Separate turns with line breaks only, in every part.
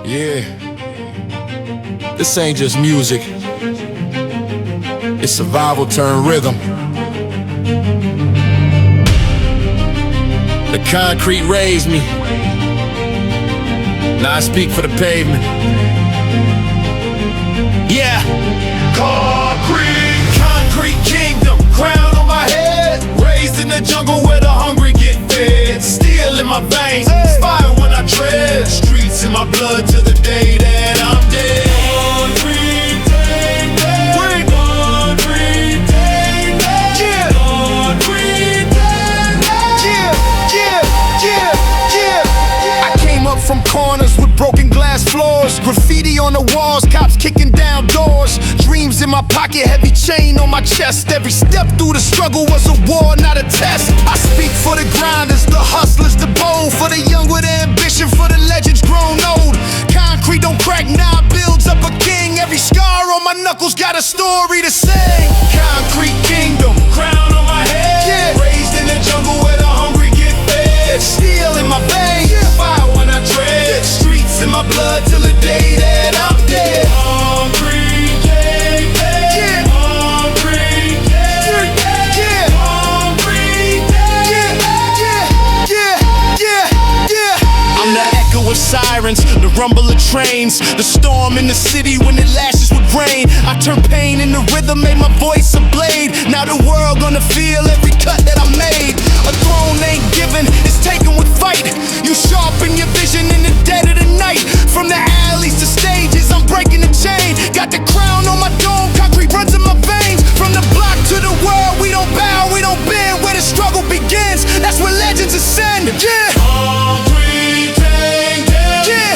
Yeah, this ain't just music, it's survival turned rhythm. The concrete raised me, now I speak for the pavement. Yeah, concrete kingdom, crown on my head, raised in the jungle where the hungry get fed. Steel in my veins, fire when I tread, streets in my blood till the day that I'm dead. Concrete day, concrete day, yeah, concrete day, yeah. I came up from corners with broken glass floors, graffiti on the walls, cops kicking down doors. Dreams in my pocket, heavy chain on my chest. Every step through the struggle was a war, not a test. I speak for the grinders, the hustlers, the bold, for the young with ambition, for the legends grown old. Concrete don't crack, now builds up a king. Every scar on my knuckles got a story to say. Concrete kingdom, crown on my head, yeah. Raised in the jungle where the hungry get fed. Steel in my veins, yeah. Fire when I tread, streets in my blood till the day that I'm dead. Concrete day, yeah. Concrete day, yeah. Concrete day, yeah. I'm the echo of sirens, the rumble of trains, the storm in the city when it lashes with rain. I turn pain into rhythm, made my voice a blade. Now the world gonna feel every cut that I made. A throne ain't given, it's taken with fight. You sharpen your vision in the dead of the night. From the alleys to stages, I'm breaking the chain. Got the crown on my dome, concrete runs in my veins. From the block to the world, we don't bow, we don't bend. Where the struggle begins, that's where legends ascend. Yeah. Concrete day, yeah.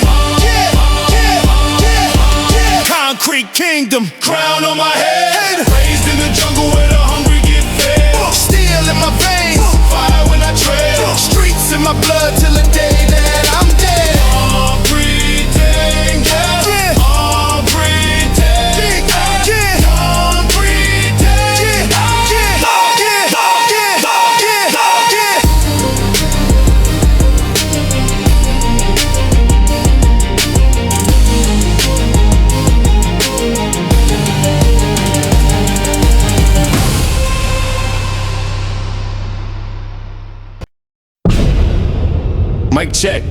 Concrete kingdom, crown on my head, raised in the jungle where the hungry get fed. Steel in my veins, fire when I tread, streets in my blood till the day that I'm dead. Concrete day, yeah. Concrete day, yeah. Concrete day, Mic check.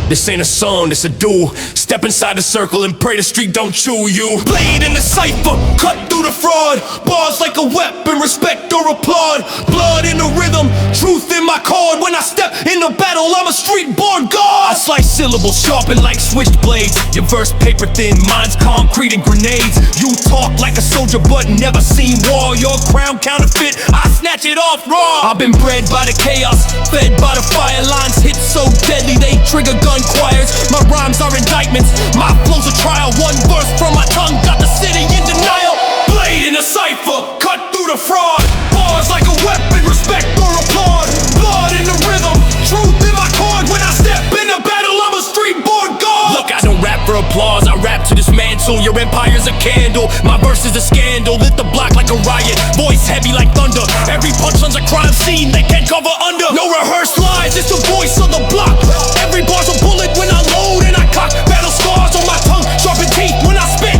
This ain't a song, this a duel. Step inside the circle and pray the street don't chew you. Blade in the cipher, cut through the fraud. Bars like a weapon, respect or applaud. Blood in the rhythm, truth in my chord. When I step in the battle, I'm a street-born god. I slice syllables, sharpened like switched blades. Your verse paper thin, mine's concrete and grenades. You talk like a soldier but never seen war. Your crown counterfeit, I snatch it off raw. I've been bred by the chaos, fed by the fire lines. Hits so deadly they trigger gun choirs. My rhymes are indictments, my flow's a trial. One verse from my tongue got the city in denial. Blade in a cipher, cut through the fraud. Bars like a weapon, respect or applaud. Blood in the rhythm, truth in my chord. When I step in the battle, I'm a street-born god. Look, I don't rap for applause, I rap to dismantle. Your empire's a candle, my verse is a scandal. Lit the block like a riot, voice heavy like thunder. Every punchline's a crime scene, they can't cover under. No rehearsed lines, it's the voice of the block. Every bar's a bullet when I load and I cock. Battle scars on my tongue, sharpen teeth when I spit.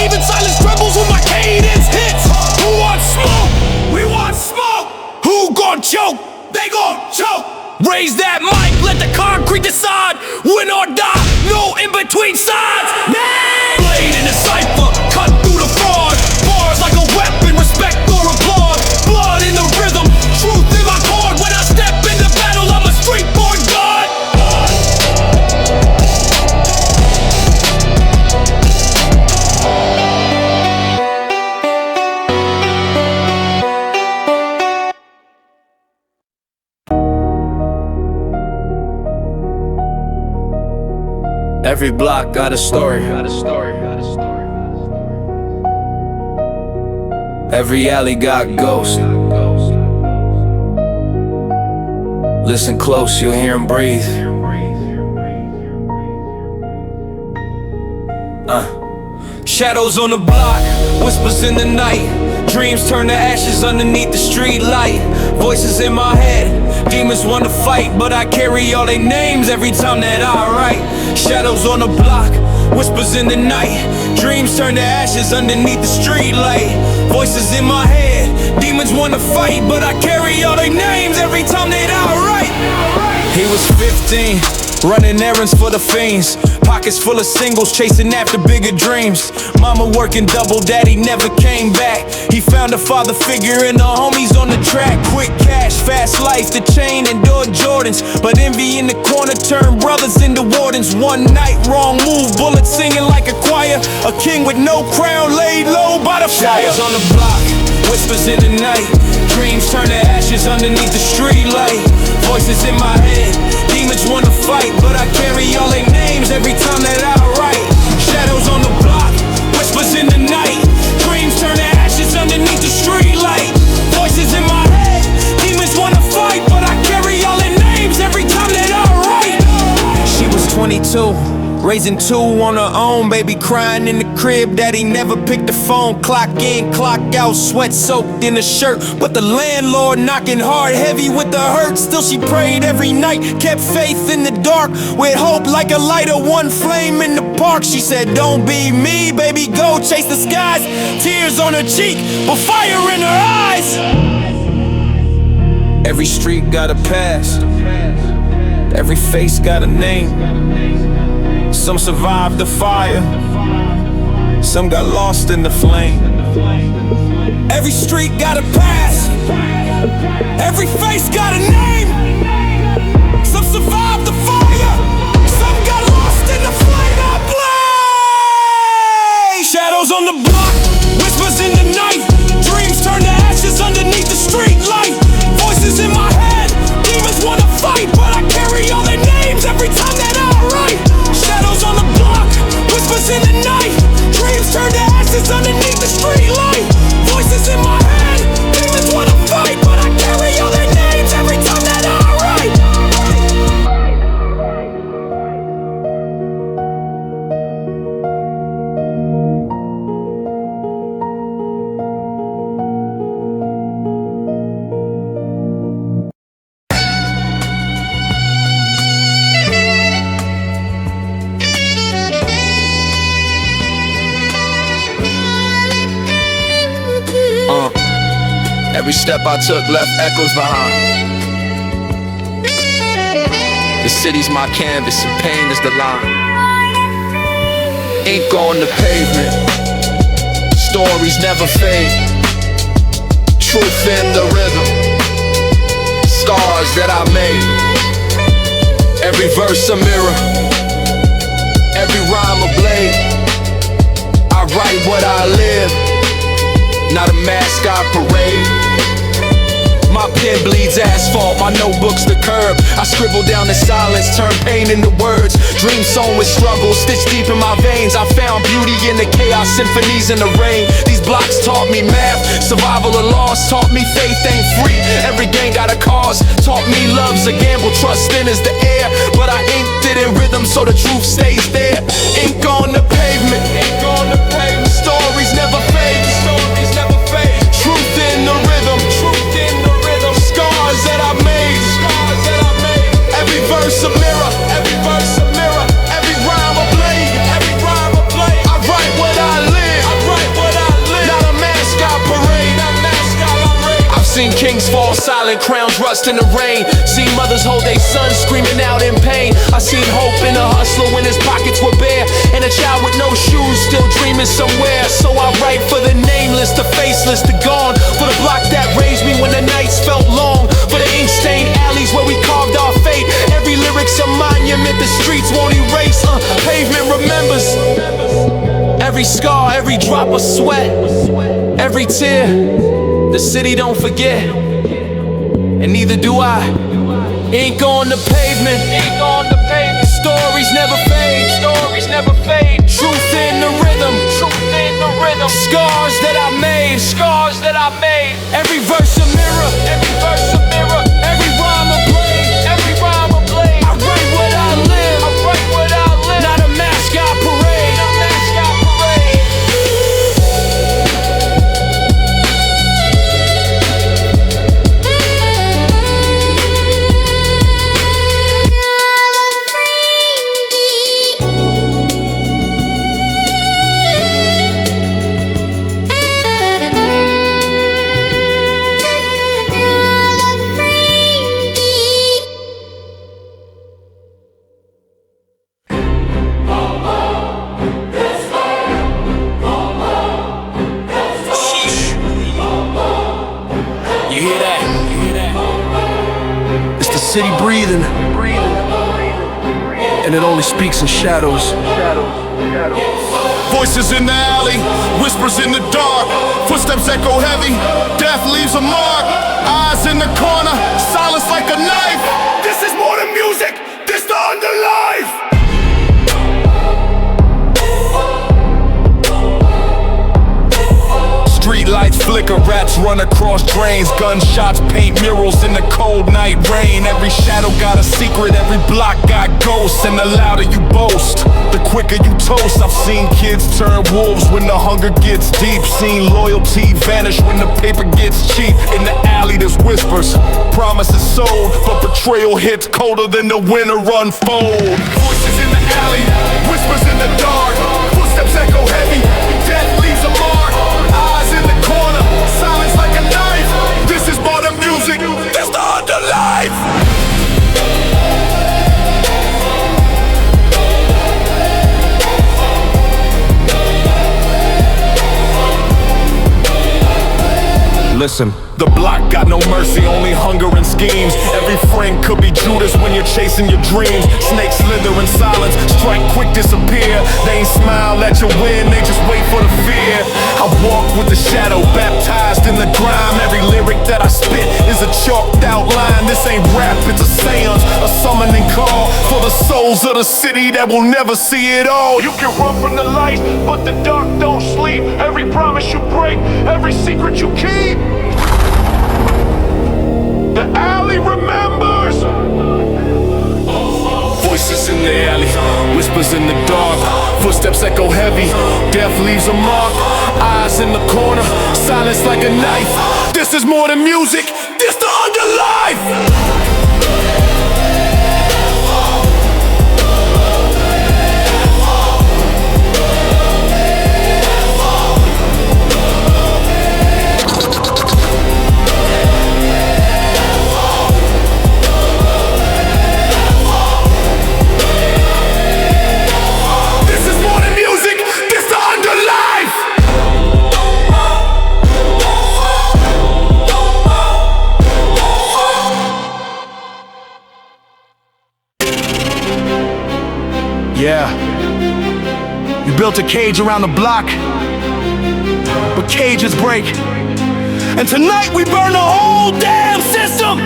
Even silence trembles when my cadence hits. Who wants smoke? We want smoke. Who gon' choke? They gon' choke. Raise that mic, let the concrete decide. Win or die, no in between sides. Man! Blade in the cipher, cut through the fraud. Bars like a weapon, respect or applaud. Blood in the rhythm, truth in my chord. When I step in the battle, I'm a street-born god. Every block got a story. Every alley got ghosts. Listen close, you'll hear him breathe. Shadows on the block, whispers in the night. Dreams turn to ashes underneath the street light. Voices in my head, demons wanna fight, but I carry all their names every time that I write. Shadows on the block, whispers in the night. Dreams turn to ashes underneath the street light. Voices in my head, demons wanna fight, but I carry all their names every time that I write. He was 15, running errands for the fiends. Pockets full of singles, chasing after bigger dreams. Mama working double, daddy never came back. He found a father figure and the homies on the track. Quick cash, fast life, the chain and door Jordans. But envy in the corner turned brothers into wardens. One night, wrong move, bullets singing like a choir. A king with no crown, laid low by the fire. Shadows on the block, whispers in the night. Dreams turn to ashes underneath the street light. Voices in my head, demons wanna fight, but I carry all their names every time that I write. Shadows on the block, whispers in the night. Dreams turn to ashes underneath the street light. Voices in my head, demons wanna fight, but I carry all their names every time that I write. She was 22, raising two on her own, baby crying in the crib, daddy never picked the phone. Clock in, clock out, sweat soaked in the shirt, but the landlord knocking hard, heavy with the hurt. Still she prayed every night, kept faith in the dark, with hope like a lighter, one flame in the park. She said, don't be me, baby, go chase the skies. Tears on her cheek, but fire in her eyes. Every street got a past, every face got a name. Some survived the fire, some got lost in the flame. Every street got a past, every face got a name. Some survived the fire, some got lost in the flame. I play. Shadows on the block, whispers in the night. Dreams turn to ashes underneath the street light. Voices in my head, demons wanna fight, but I carry all their names every time that I write. Shadows on the block, whispers in the night. Dreams turn to ashes underneath the street light. Voices in my head, demons wanna fight, but I carry all their names every time that I write. Every step I took left echoes behind. The city's my canvas and pain is the line. Ink on the pavement, stories never fade. Truth in the rhythm, scars that I made. Every verse a mirror, every rhyme a blade. I write what I live, not a mascot parade. My pen bleeds asphalt, my notebook's the curb. I scribble down the silence, turn pain into words. Dreams sown with struggle, stitched deep in my veins. I found beauty in the chaos, symphonies in the rain. These blocks taught me math, survival or loss. Taught me faith ain't free, every game got a cause. Taught me love's a gamble, trust in is the air. But I inked it in rhythm so the truth stays there. Ink on the pavement, ink on the pavement. Stories never fade, stories never fade. Truth in the rhythm, truth in the rhythm. Scars that I made, scars that I made. Every verse a mirror, every verse a mirror. Every rhyme a blade, every rhyme a blade. I write what I live, I write what I live. Not a mascot parade, not a mascot parade. I've seen kings fall silent, crowns rust in the rain. Seen mothers hold their sons screaming out in pain. I seen hope in a hustler when his pockets were bare, and a child with no shoes still dreaming somewhere. So I write for the nameless, the faceless, the gone. For the block that raised me when the nights felt long. For the ink-stained alleys where we carved our fate. Every lyric's a monument the streets won't erase. Pavement remembers every scar, every drop of sweat, every tear. The city don't forget, and neither do I. Ink on the pavement, ink on the pavement. Stories never fade, stories never fade. Truth in the rhythm, truth in the rhythm. Scars that I made, scars that I made. Every verse a mirror, every verse a mirror. Every rhyme a blade, every rhyme a blade. I write what I live, I write what I live. Not a mascot parade, not a mascot parade.
city breathing, and it only speaks in shadows.
Voices in the alley, whispers in the dark, footsteps echo heavy, death leaves a mark. Eyes in the corner, silence like a knife. This is more than music, this the underlife. Street lights flicker, rats run across drains, gunshots paint murals in the cold night rain. Every shadow got a secret, every block got ghosts, and the louder you boast, the quicker you toast. I've seen kids turn wolves when the hunger gets deep, seen loyalty vanish when the paper gets cheap. In the alley there's whispers, promises sold, but betrayal hits colder than the winter unfold. Voices in the alley, whispers in the dark, footsteps echo heavy, death leaves a mark. Eyes in the corner, silence like a knife. This is more than music, this the underlife. Listen, the block got no mercy, only hunger and schemes. Every friend could be Judas when you're chasing your dreams. Snakes slither in silence, strike quick, disappear. They ain't smile at your win, they just wait for the fear. I walk with the shadow, baptized in the grime. Every lyric that I spit is a chalked out line. This ain't rap, it's a seance, a summoning call for the souls of the city that will never see it all. You can run from the light, but the dark don't sleep. Every promise you break, every secret you keep, the alley remembers. Voices in the alley, whispers in the dark, footsteps echo heavy, death leaves a mark. Eyes in the corner, silence like a knife. This is more than music, this the underlife. Yeah, you built a cage around the block, but cages break. And tonight we burn the whole damn system.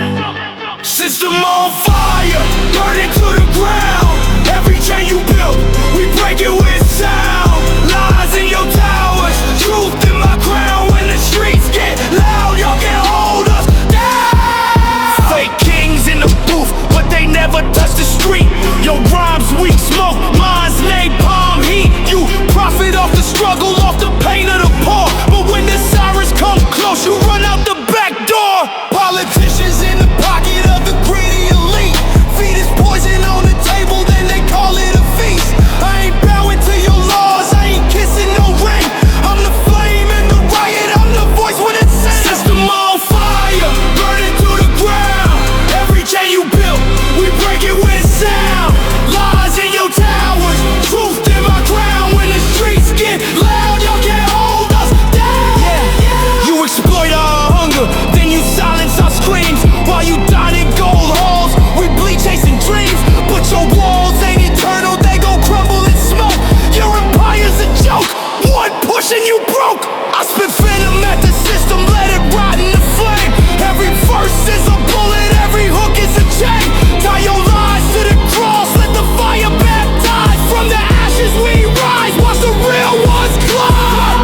System on fire, burn it to the ground. Every chain you built, we break it with sound. Lies in your towers, truth in my crown. When the streets get loud, y'all can hold us down. Fake kings in the booth, but they never touch the street. Your rhymes weak smoke, mine's napalm heat. You profit off the struggle, off the pain of the poor. But when the sirens come close, you run out the back door. Politicians in the pocket of the greedy elite. Feed is poison on the table, then they call it a feast. I ain't bowing to your laws, I ain't kissing no ring. I'm the flame in the riot, I'm the voice when it's sings. System on fire, burn it to the ground. Every chain you built, we break it with sound. Lies in your towers, truth in my crown. When the streets get loud, y'all can't hold us down. Yeah. You exploit our hunger, then you silence our screams. While you dine in gold halls, we bleed chasing dreams. But your walls ain't eternal, they gon' crumble in smoke. Your empire's a joke, one push and you broke. I spit venom at the system, let it rot in the flame. Every verse is a bullet, every hook is a chain. Tie your lies to the cross, let the fire baptize. From the ashes we rise, watch the real ones climb.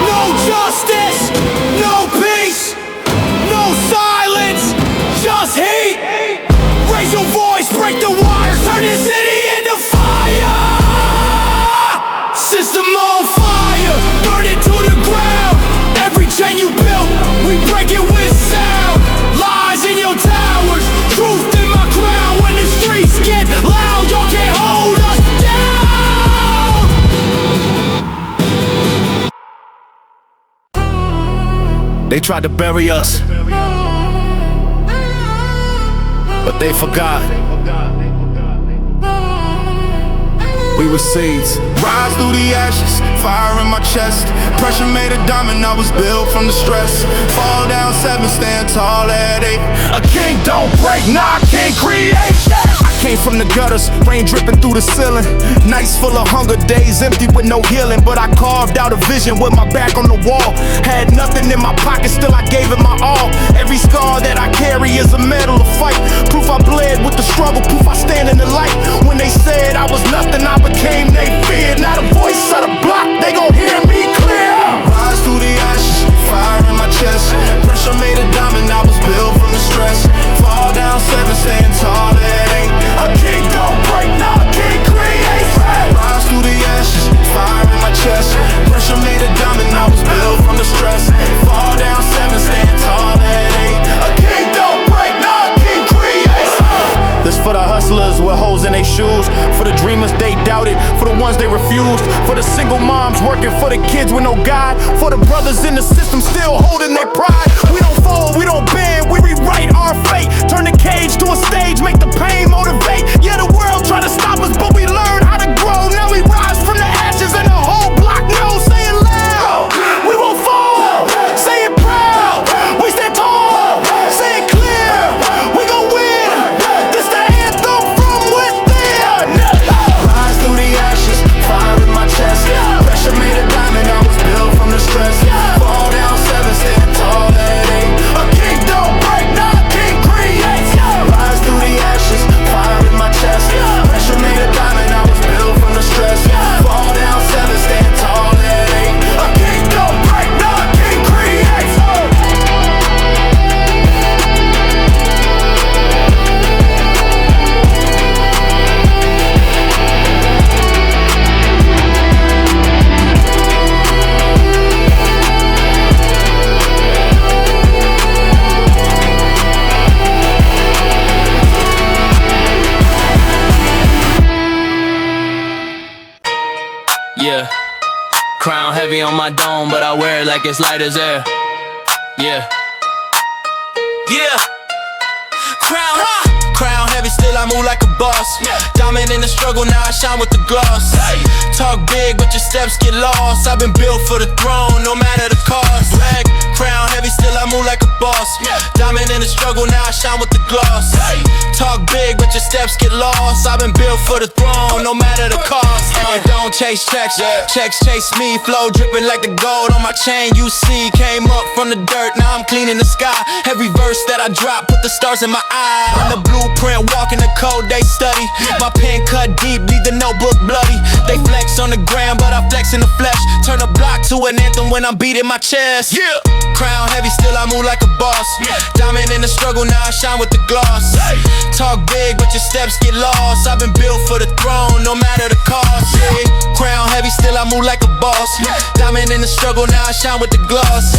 No justice, no peace, no silence, just hate. Raise your voice, break the wires, turn this city into fire. System on fire, burn it to the ground. Every chain you built, we break it with sound. Lies in your towers, truth in my crown. When the streets get loud, y'all can't hold us down. They tried to bury us, but they forgot. We with seeds.
Rise through the ashes, fire in my chest. Pressure made a diamond, I was built from the stress. Fall down 7, stand tall at 8.
A king don't break, nah, I can't create. I came from the gutters, rain dripping through the ceiling. Nights full of hunger, days empty with no healing. But I carved out a vision with my back on the wall. Had nothing in my pocket, still I gave it my all. Every scar that I carry is a medal of fight. Proof I bled with the struggle, proof I stand in the light. When they said I was nothing, I became they feared. Now the voice of the block, they gon' hear me clear.
Rise through the ashes, fire in my chest. Pressure made a diamond, I was built from the stress. Fall down 7, stand tall at 8.
A king don't break, nah, I can't create.
Rise through the ashes, fire in my chest. Pressure made a diamond, I was built from the stress. Fall down 7, stand tall at 8.
A king don't break, nah, I can't create.
This for the hustlers with holes in their shoes, for the dreamers they doubted, for the ones they refused, for the single moms working for the kids with no God, for the brothers in the system still holding their pride. We don't fold, we don't bend, we rewrite our fate. Turn the cage to a stage, make the pain motivate. Yeah, the world try to stop us, but we learn how to grow. Now we rise from the ashes and the whole block knows. Say it loud, we won't fall. Say it proud, we stand tall. Say it clear, we gon' win. This the anthem from within.
Rise through the ashes, fire in my chest. Pressure made a diamond, I was built from the stress. Fall down 7, stand tall at 8.
A king don't break, nah, I can't create.
Rise through the ashes, fire in my chest. Pressure made a diamond, I was built from the stress. Fall down 7, stand tall at 8.
A king don't break, nah, I can't create.
Yeah, crown heavy on my dome, but I wear it like it's light as air. Yeah, crown heavy, still I move like a boss. Diamond in the struggle, now I shine with the gloss. Talk big, but your steps get lost. I've been built for the throne, no matter the cost. Crown heavy, still I move like a boss. Diamond in the struggle, now I shine with the gloss. Talk big, but your steps get lost. I've been built for the throne, no matter the cost. Don't chase checks, checks chase me. Flow dripping like the gold on my chain. You see, came up from the dirt, now I'm cleaning the sky. Every verse that I drop, put the stars in my eye. I'm the blueprint, walking the code they study. My pen cut deep, leave the notebook bloody. They flex on the gram, but I flex in the flesh. Turn a block to an anthem when I'm beating my chest. Crown heavy, still I move like a boss. Diamond in the struggle, now I shine with the gloss. Talk big, but your steps get lost. I've been built for the throne, no matter the cost. Crown heavy, still I move like a boss. Diamond in the struggle, now I shine with the gloss.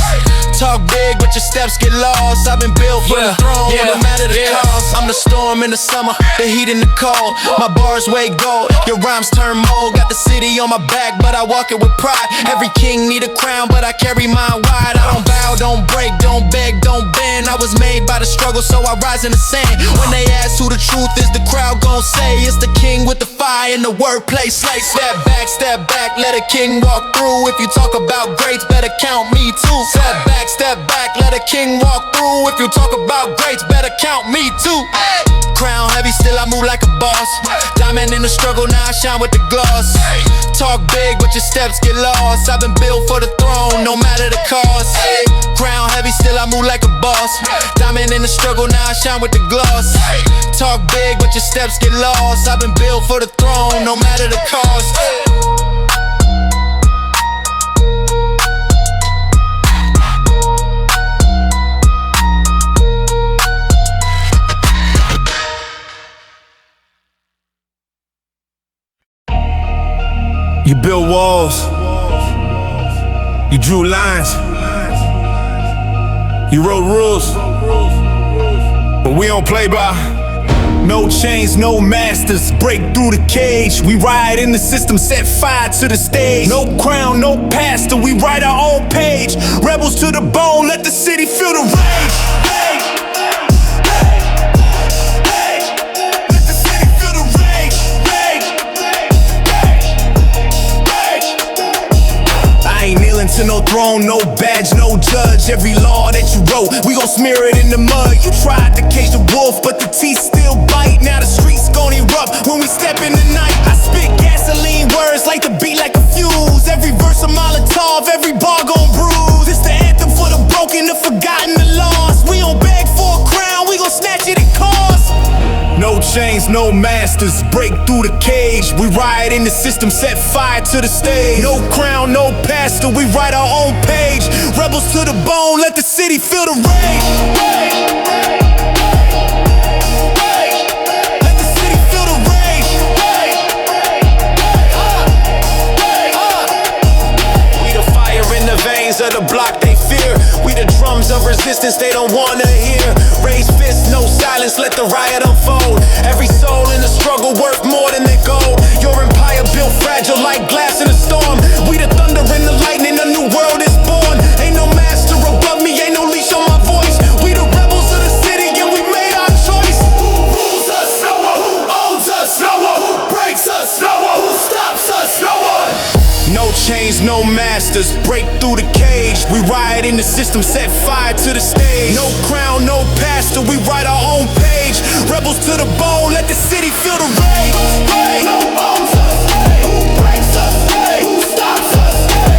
Talk big, but your steps get lost. I've been built for the throne, no matter the cost. I'm the storm in the summer, the heat in the cold. My bars weigh gold, your rhymes turn mold. Got the city on my back, but I walk it with pride. Every king need a crown, but I carry mine wide. I don't bow, don't break, don't beg, don't bend. I was made by the struggle, so I rise in the sand. When they ask who the truth is, the crowd gon' say it's the king with the fire in the wordplay. Slay, step back, let a king walk through. If you talk about greats, better count me too. Step back, let a king walk through. If you talk about greats, better count me too. Crown heavy, still I move like a boss. Diamond in the struggle, now I shine with the gloss. Talk big, but your steps get lost. I've been built for the throne, no matter the cost. Crown heavy, still I move like a boss. Diamond in the struggle, now I shine with the gloss. Talk big, but your steps get lost. I've been built for the throne, no matter the cost.
You built walls, you drew lines, you wrote rules, but we don't play by. No chains, no masters, break through the cage. We ride in the system, set fire to the stage. No crown, no pastor, we write our own page. Rebels to the bone, let the city feel the rage.
personal throne, no badge, no judge. Every law that you wrote, we gon' smear it in the mud. You tried to cage the wolf, but the teeth still bite. Now the streets gon' erupt when we step in the night. I spit gasoline words like the beat like a fuse. Every verse a Molotov, every bar gon' bruise. It's the anthem for the broken, the forgotten, the lost. We don't beg for a crown, we gon' snatch it at cost. No chains, no masters, break through the cage. We riot in the system, set fire to the stage. No crown, no pastor, we write our own page. Rebels to the bone, let the city feel the rage. Let the city feel the rage. We the fire in the veins of the block they fear. We the drums of resistance they don't wanna hear. Raise fists, no silence, let the riot unfold. Every soul in the struggle worth more than their gold. Your empire built fragile like glass in a storm. We the thunder and the lightning, a new world is born. Ain't no master above me, ain't no leash on my voice. We the rebels of the city and we made our choice. Who rules us? No one. Who owns us? No one. Who breaks us? No one. Who stops us? No one. No chains, no masters, break through the cage. We riot in the system, set fire to the stage. No crown, no pastor, we write our own page. Rebels to the bone, let the city feel the rage. Who owns us? Who breaks us? Who stops us?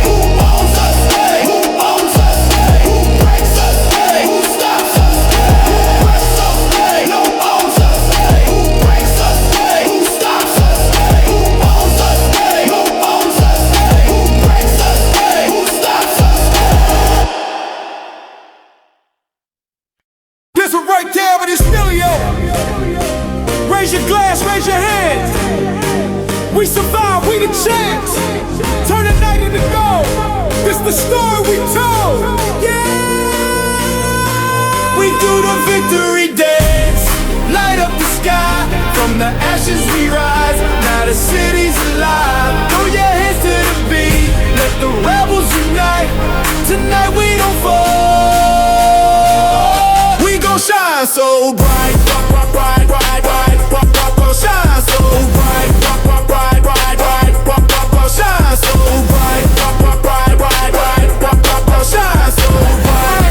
Who owns us? Who owns us? Who breaks us? Who stops us? Who breaks us? Who owns us? Who breaks us? Who stops us? Who owns us? Who owns us? Who breaks us? Who stops us?
This one right there with this Stilio. Raise your glass, raise your hands. We survive, we the champs. Turn the night into gold. This the story we told. Yeah. We do the victory dance. Light up the sky. From the ashes we rise. Now the city's alive. Throw your hands to the beat. Let the rebels unite. Tonight we don't fall. We gon' shine so bright. Bright, bright, bright, bright. Shine so bright. Bright, bright, bright, bright. Shine so bright. Bright, bright, bright, bright. Shine so bright.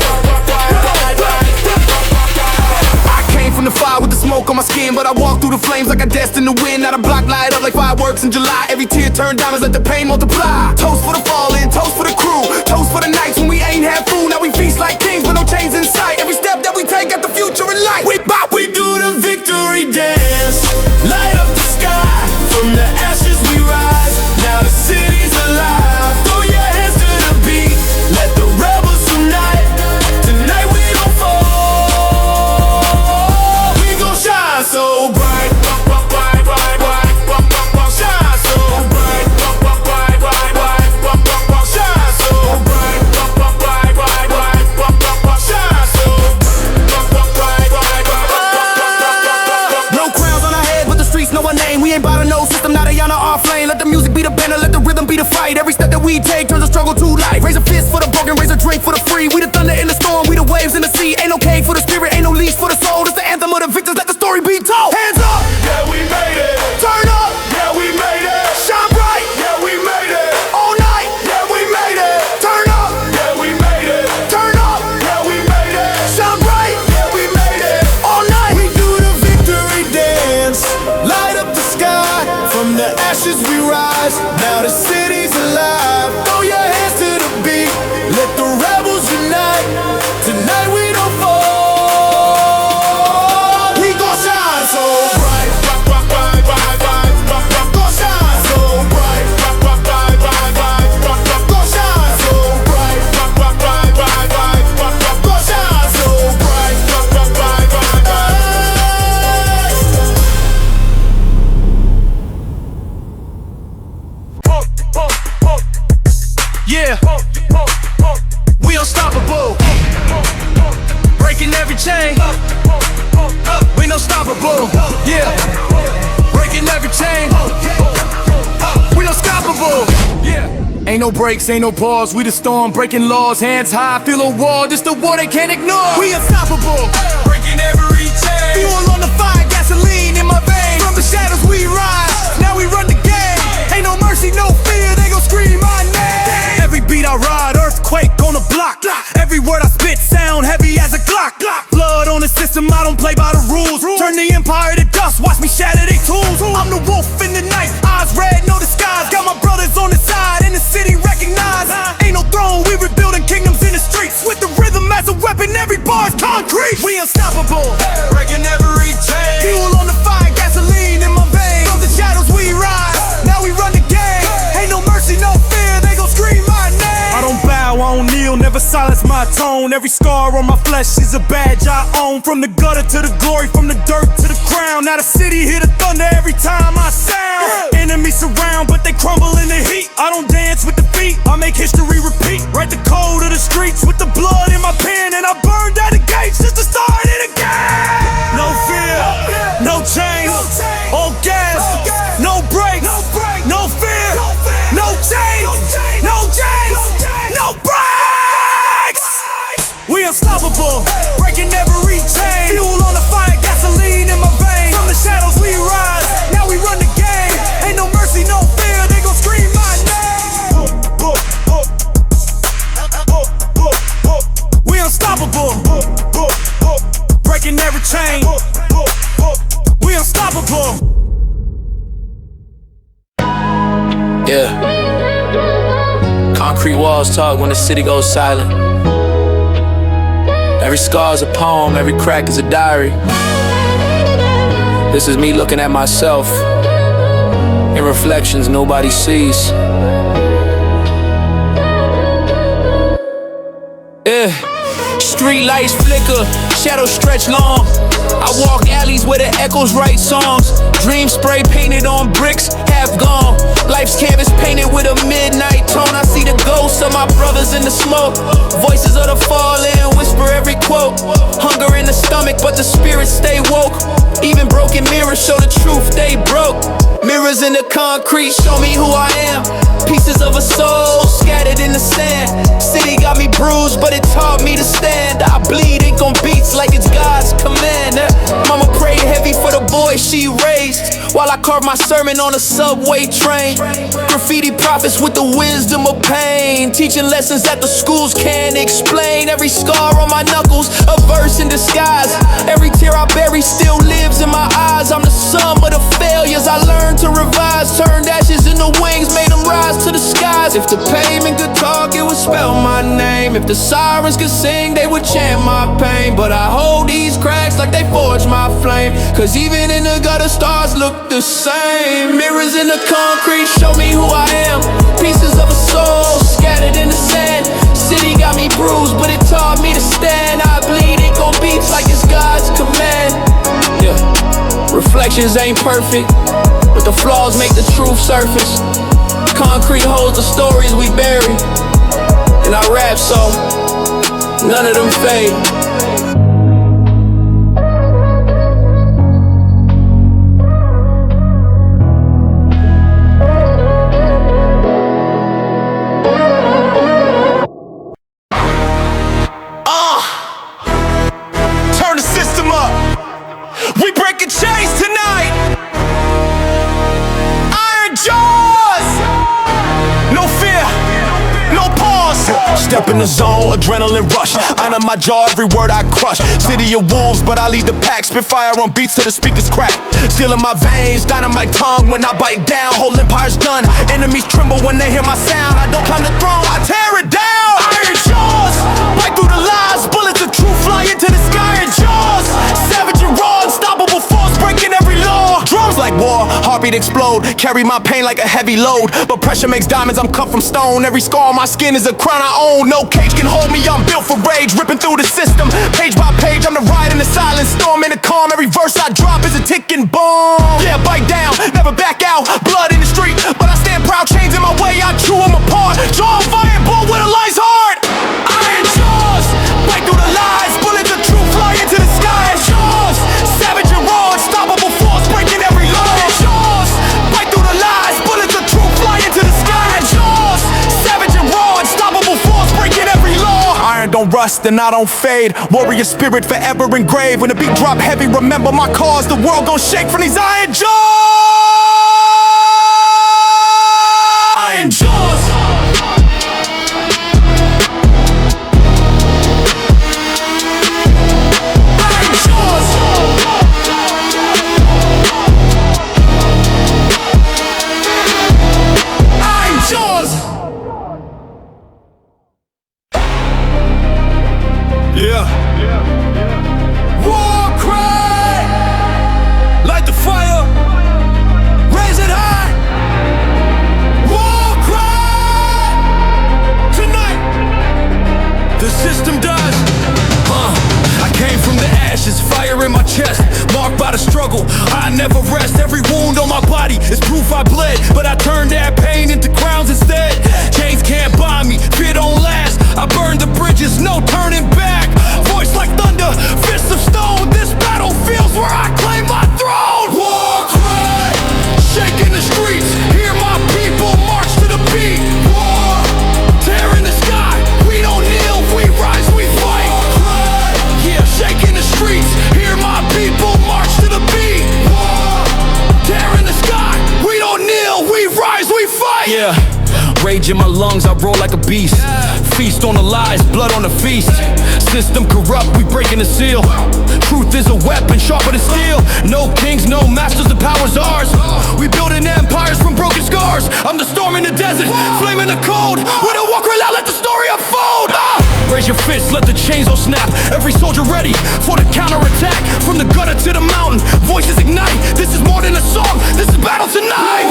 I came from the fire with the smoke on my skin, but I walk through the flames like I destined to win. Now the block light up like fireworks in July. Every tear turned diamonds, let the pain multiply. Toast for the fallen, toast for the crew, toast for the nights when we ain't had food. Now we feast like kings with no chains in sight. Every step that we take got the future in light. We bop, we do the victory dance. Light up the sky, from the ashes we rise. Now the city's alive. Throw your hands to the beat, let the rebels unite. Tonight we don't fall. We gon' shine so bright. Bright, bright, bright, bright. Shine so bright. Bright, bright, bright, bright. Shine so bright. Bright, bright, bright, bright. Shine so bright, bright, bright. No crowns on our head, but the streets know our name. We ain't bout to no system, now they on our flame. Let the music be the banner, let the rhythm be the fight. Every step that we take turns a struggle to life. Raise a fist for the broken, raise a drink for the free. We the thunder in the storm, we the waves in the sea. Ain't no cage for the spirit, ain't no leash for the soul. It's the anthem of the victors, let the story be told. Hands up!
Yeah, we made it.
Turn up!
Yeah, we made it.
Shine bright!
Yeah, we made it.
All night!
Yeah, we made it.
Turn up!
Yeah, we made it.
Turn up!
Yeah, we made it.
Shine bright!
Yeah, we made it.
All night!
We do the victory dance. Light up the sky. From the ashes we rise. Now the city's alive. Throw your hands to the beat. Let the rebels unite. Tonight we don't fall. We gon' shine so bright. Bright, bright, bright, bright. Gon' shine so bright. Bright, bright, bright, bright. Gon' shine so bright. Bright, bright, bright, bright. Gon' shine so bright. Bright, bright, bright, bright.
Yeah, we unstoppable. Breaking every chain. We unstoppable. Yeah, breaking every chain. We unstoppable. Yeah, ain't no breaks, ain't no pause. We the storm, breaking laws, hands high, feel a wall. This the war they can't ignore. We unstoppable. Breaking every chain. Fuel on the fire, gasoline in my veins. From the shadows we rise. Now we run the game. Ain't no mercy, no fear. They gon' scream my name. Every beat I ride, turn the empire to dust, watch me shatter they tools. I'm the wolf in the night, eyes red, no disguise. Got my brothers on the side, in the city recognized. Ain't no throne, we rebuilding kingdoms in the streets. With the rhythm as a weapon, every bar's concrete. We unstoppable, breaking every chain. Fuel on the fire, gasoline in my veins. From the shadows we rise, now we run the game. Ain't no mercy, no fear, they gon' scream my name. I don't bow, I don't kneel, never silence my tone. Every scar on my flesh is a badge I own. From the gutter to the glory, from the dirt to the crown. Now the city hear the thunder every time I sound. Enemies surround, but they crumble in the heat. I don't dance with defeat, I make history repeat. Write the code of the streets with the blood in my pen. And I burned out the gates just to start it again. No fear, no change, all gas, no brakes, no fear, no change, no change, no brakes. We unstoppable, breaking every chain. Fuel on the fire, gasoline in my veins. From the shadows we rise, now we run the game. Ain't no mercy, no fear, they gon' scream my name. We unstoppable, breaking every chain. We unstoppable.
Yeah. Concrete walls talk when the city goes silent. Every scar is a poem, every crack is a diary. This is me looking at myself in reflections nobody sees. Yeah. Street lights flicker, shadows stretch long. I walk alleys where the echoes write songs. Dreams spray painted on bricks, half gone. Life's canvas painted with a midnight tone. I see the ghosts of my brothers in the smoke. Voices of the fallen whisper every quote. Hunger in the stomach, but the spirits stay woke. Even broken mirrors show the truth they broke. Mirrors in the concrete show me who I am. Pieces of a soul scattered in the sand. City got me bruised, but it taught me to stand. I bleed ink on beats like it's God's command. Mama prayed heavy for the boy she raised, while I carved my sermon on a subway train. Graffiti prophets with the wisdom of pain, teaching lessons that the schools can't explain. Every scar on my knuckles, a verse in disguise. Every tear I bury still lives in my eyes. I'm the sum of the failures I learned to revise. Turned ashes into wings, made them rise to the skies. If the pavement could talk, it would spell my name. If the sirens could sing, they would chant my pain. But I hold these cracks like they forged my flame, cause even in the gutter, stars look the same. Mirrors in the concrete show me who I am. Pieces of a soul scattered in the sand. City got me bruised, but it taught me to stand. I bleed ink on beats like it's God's command. Yeah. Reflections ain't perfect, but the flaws make the truth surface. Concrete holds the stories we bury, and I rap so none of them fade.
Turn the system up. We breaking chains tonight. Iron jaws. No fear, no pause. Step in the zone, adrenaline rush. Honor my jaw, every word I crush. City of wolves, but I lead the pack. Spit fire on beats till the speakers crack. Still in my veins, down in my tongue when I bite down. Whole empire's done. Enemies tremble when they hear my sound. I don't climb the throne, I tear it down. Iron jaws, bite through the lies. Bullets of truth fly into the sky. Iron jaws, savage and raw, unstoppable force breaking every law. Drums like war, heartbeat explode. Carry my pain like a heavy load, but pressure makes diamonds, I'm cut from stone. Every scar on my skin is a crown I own. No cage can hold me, I'm built for rage. Ripping through the system, page by page. I'm the riot in the silent storm, in the calm. Every verse I drop is a ticking bomb. Yeah, bite down, never back out. Blood in the street, but I stand proud. Chains in my way, I chew them apart. Jaw fireball with a lie's heart. Iron jaws, bite through the lies. Bullets of truth fly into the sky. Jaws, savage and raw, unstoppable force breaking every law. Jaws, bite through the lies. Bullets of truth fly into the sky. Jaws, savage and raw, unstoppable force breaking every law. Iron don't rust and I don't fade. Warrior spirit forever engraved. When the beat drop heavy, remember my cause. The world gon' shake from these iron jaws. Iron jaws. Iron jaws.
fight.
Yeah, rage in my lungs, I roll like a beast. Feast on the lies, blood on the feast. System corrupt, we breaking the seal. Truth is a weapon, sharper than steel. No kings, no masters, the power's ours. We building empires from broken scars. I'm the storm in the desert, flame in the cold. We don't walk around, let the story unfold. Raise your fists, let the chains all snap. Every soldier ready for the counterattack. From the gutter to the mountain, voices ignite. This is more than a song, this is battle tonight.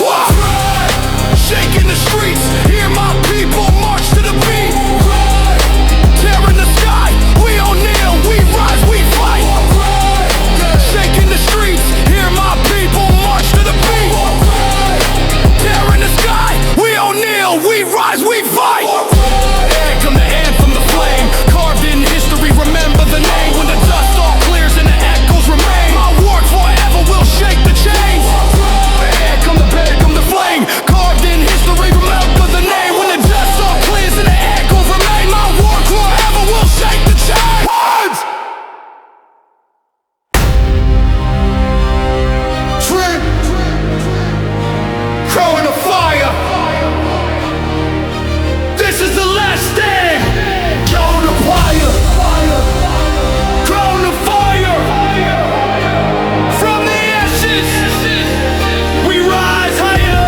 Shaking the streets, hear my people march to the beat. Tearing the sky, we don't kneel, we rise, we fight. Shaking the streets, hear my people march to the beat. Tearing the sky, we don't kneel, we rise, we fight. Here come the anthem, the flame, carved in history, remember the name. When the dust all clears and the echoes remain, my work forever will shake the chains. Here come the flame, carved in history, remember the name. When the dust all clears and the echoes remain, my work forever will shake the chains.
Trip, crowing the fire. This is the last stand. Crown the fire, crown the fire. From the ashes, we rise higher.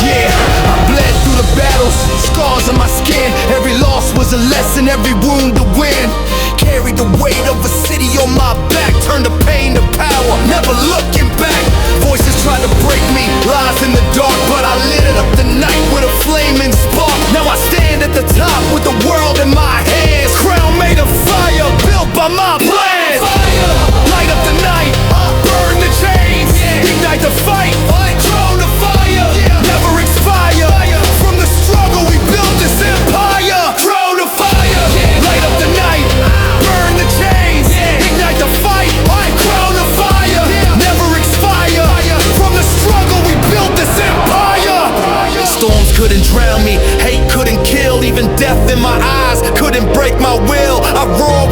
Yeah, I bled through the battles, scars on my skin. Every loss was a lesson, every wound a win. Carried the weight of a city on my back, turned the pain to power, never looking back. Voices tried to break me, lies in the dark, but I lit up the night with a flaming spark. Now I stand at the top with the world in my hands. Crown made of fire, built by my plans. Light up the night, burn the chains, ignite the fight. Crown the fire, never expire. From the struggle we built this empire. Crown the fire, light up the night, burn the chains, ignite the fight. Crown the fire, never expire. From the struggle we built this empire. Storms couldn't drown me, hate couldn't kill. Even death in my eyes couldn't break my will. I roar